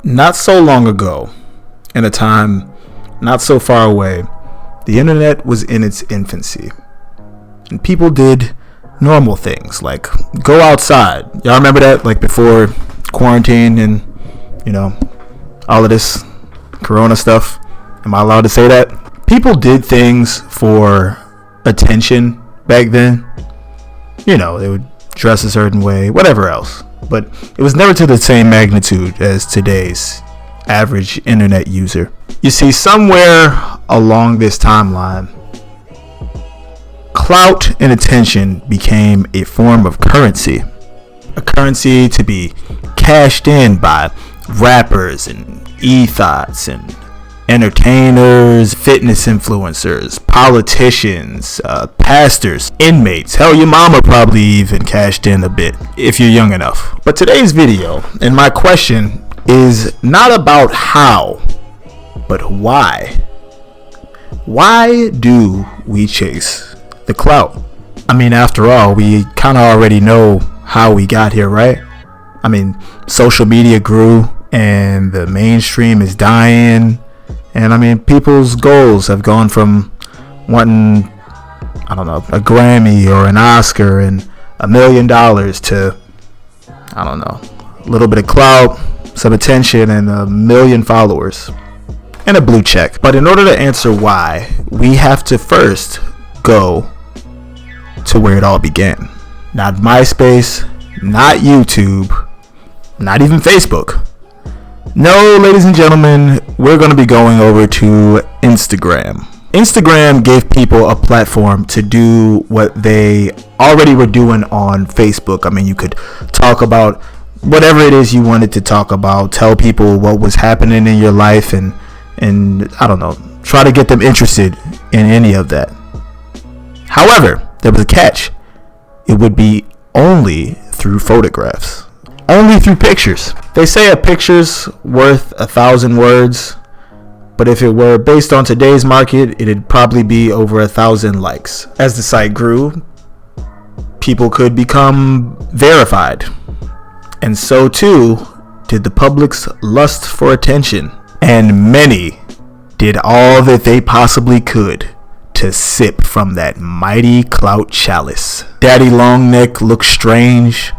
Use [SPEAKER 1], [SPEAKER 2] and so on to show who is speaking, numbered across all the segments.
[SPEAKER 1] Not so long ago, in a time not so far away, the internet was in its infancy. And people did normal things like go outside. Y'all remember that? Like before quarantine and, all of this corona stuff. Am I allowed to say that? People did things for attention back then. They would dress a certain way, whatever else. But it was never to the same magnitude as today's average internet user. You see, somewhere along this timeline, clout and attention became a form of currency. A currency to be cashed in by rappers and e-thoughts and entertainers, fitness influencers, politicians, pastors, inmates. Hell, your mama probably even cashed in a bit if you're young enough. But today's video and my question is not about how, but why. Why do we chase the clout? I mean, after all, we kind of already know how we got here, right? I mean, social media grew and the mainstream is dying. And I mean, people's goals have gone from wanting, a Grammy or an Oscar and $1 million to, a little bit of clout, some attention, and 1 million followers and a blue check. But in order to answer why, we have to first go to where it all began. Not MySpace, not YouTube, not even Facebook. No, ladies and gentlemen, we're going to be going over to Instagram. Instagram gave people a platform to do what they already were doing on Facebook. I mean, you could talk about whatever it is you wanted to talk about, tell people what was happening in your life, and try to get them interested in any of that. However, there was a catch. It would be only through photographs. Only through pictures. They say a picture's worth 1,000 words, but if it were based on today's market, it'd probably be over 1,000 likes. As the site grew, people could become verified, and so too did the public's lust for attention, and many did all that they possibly could to sip from that mighty clout chalice. Daddy Longneck looked strange.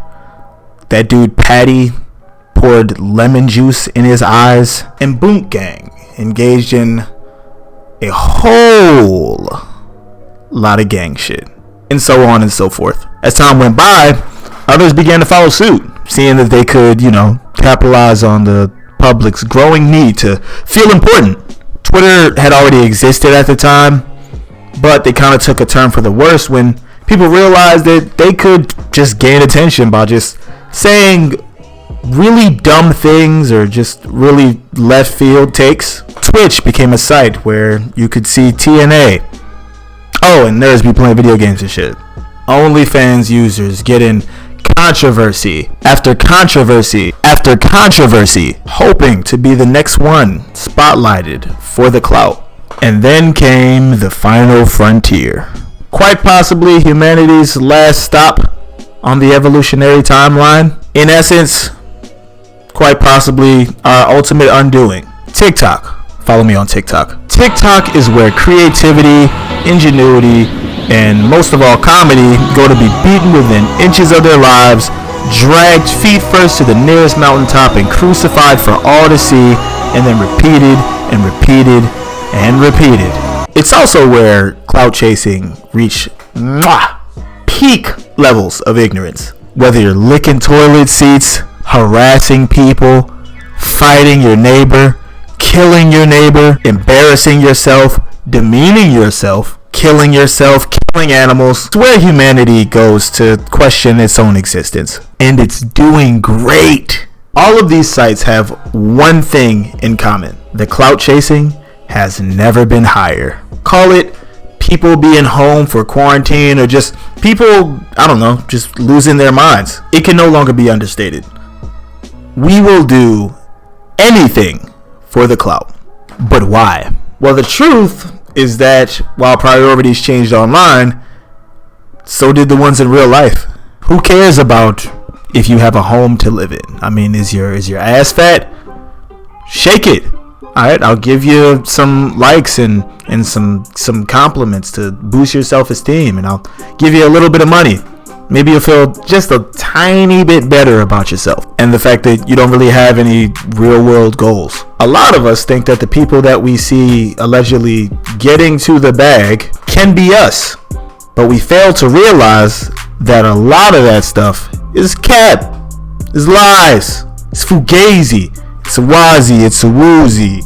[SPEAKER 1] That dude Patty poured lemon juice in his eyes, and Boonk Gang engaged in a whole lot of gang shit, and so on and so forth. As time went by, others began to follow suit, seeing that they could, capitalize on the public's growing need to feel important. Twitter had already existed at the time, but they kind of took a turn for the worse when people realized that they could just gain attention by just saying really dumb things or just really left field takes. Twitch became a site where you could see TNA. Oh, and there's people playing video games and shit. OnlyFans users getting controversy after controversy after controversy, hoping to be the next one spotlighted for the clout. And then came the final frontier. Quite possibly humanity's last stop on the evolutionary timeline. In essence, quite possibly our ultimate undoing. TikTok. Follow me on TikTok. TikTok is where creativity, ingenuity, and most of all comedy go to be beaten within inches of their lives, dragged feet first to the nearest mountaintop and crucified for all to see, and then repeated and repeated and repeated. It's also where clout chasing reached peak levels of ignorance. Whether you're licking toilet seats, harassing people, fighting your neighbor, killing your neighbor, embarrassing yourself, demeaning yourself, killing animals, it's where humanity goes to question its own existence. And it's doing great. All of these sites have one thing in common. The clout chasing has never been higher. Call it people being home for quarantine or just people, just losing their minds. It can no longer be understated. We will do anything for the clout. But why? Well, the truth is that while priorities changed online, so did the ones in real life. Who cares about if you have a home to live in? I mean, is your ass fat? shake it. Alright, I'll give you some likes and some compliments to boost your self-esteem, and I'll give you a little bit of money. Maybe you'll feel just a tiny bit better about yourself and the fact that you don't really have any real world goals. A lot of us think that the people that we see allegedly getting to the bag can be us, but we fail to realize that a lot of that stuff is cap, is lies, it's fugazi, it's a wazi, it's a woozy.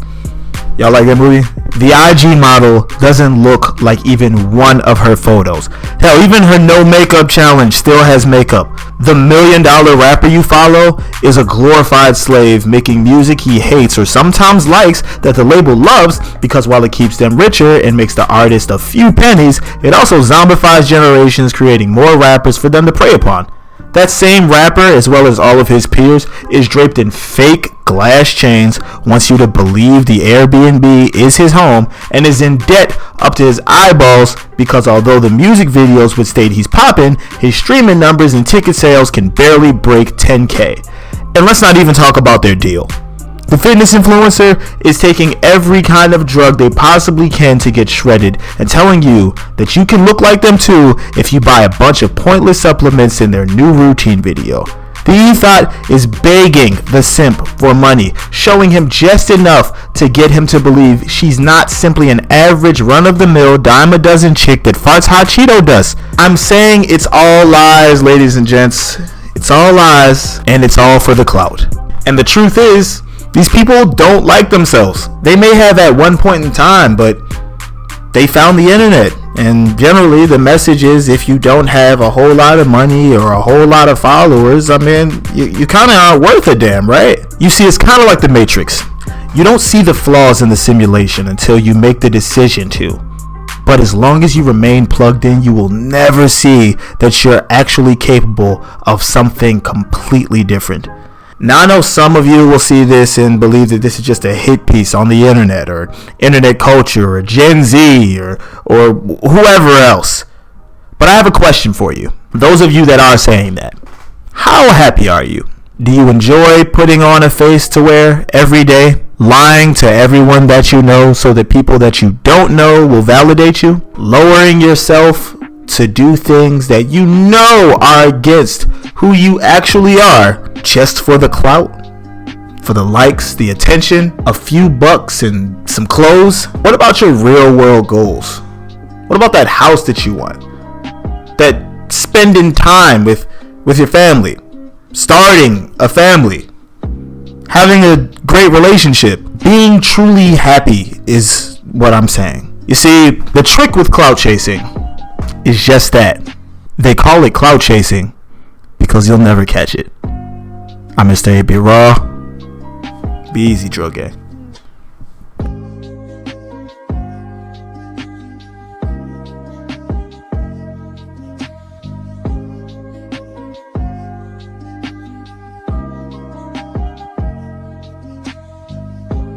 [SPEAKER 1] Y'all like that movie? The IG model doesn't look like even one of her photos. Hell, even her no makeup challenge still has makeup. The $1 million rapper you follow is a glorified slave making music he hates or sometimes likes that the label loves, because while it keeps them richer and makes the artist a few pennies, it also zombifies generations, creating more rappers for them to prey upon. That same rapper, as well as all of his peers, is draped in fake glass chains, wants you to believe the Airbnb is his home, and is in debt up to his eyeballs because although the music videos would state he's poppin', his streaming numbers and ticket sales can barely break 10K. And let's not even talk about their deal. The fitness influencer is taking every kind of drug they possibly can to get shredded and telling you that you can look like them too if you buy a bunch of pointless supplements in their new routine video. The ethot is begging the simp for money, showing him just enough to get him to believe she's not simply an average run-of-the-mill dime-a-dozen chick that farts hot Cheeto dust. I'm saying it's all lies, ladies and gents. It's all lies, and it's all for the clout. And the truth is, these people don't like themselves. They may have at one point in time, but they found the internet. And generally the message is, if you don't have a whole lot of money or a whole lot of followers, I mean, you kind of aren't worth a damn, right? You see, it's kind of like the Matrix. You don't see the flaws in the simulation until you make the decision to. But as long as you remain plugged in, you will never see that you're actually capable of something completely different. Now, I know some of you will see this and believe that this is just a hit piece on the internet or internet culture or Gen Z or whoever else. But I have a question for you. Those of you that are saying that, how happy are you? Do you enjoy putting on a face to wear every day? Lying to everyone that you know so that people that you don't know will validate you? Lowering yourself to do things that you know are against who you actually are, just for the clout, for the likes, the attention, a few bucks and some clothes? What about your real world goals? What about that house that you want? That spending time with your family, starting a family, having a great relationship, being truly happy is what I'm saying. You see, the trick with clout chasing is just that. They call it clout chasing because you'll never catch it. I'm Mr. A. Be raw. Be easy, drug gang.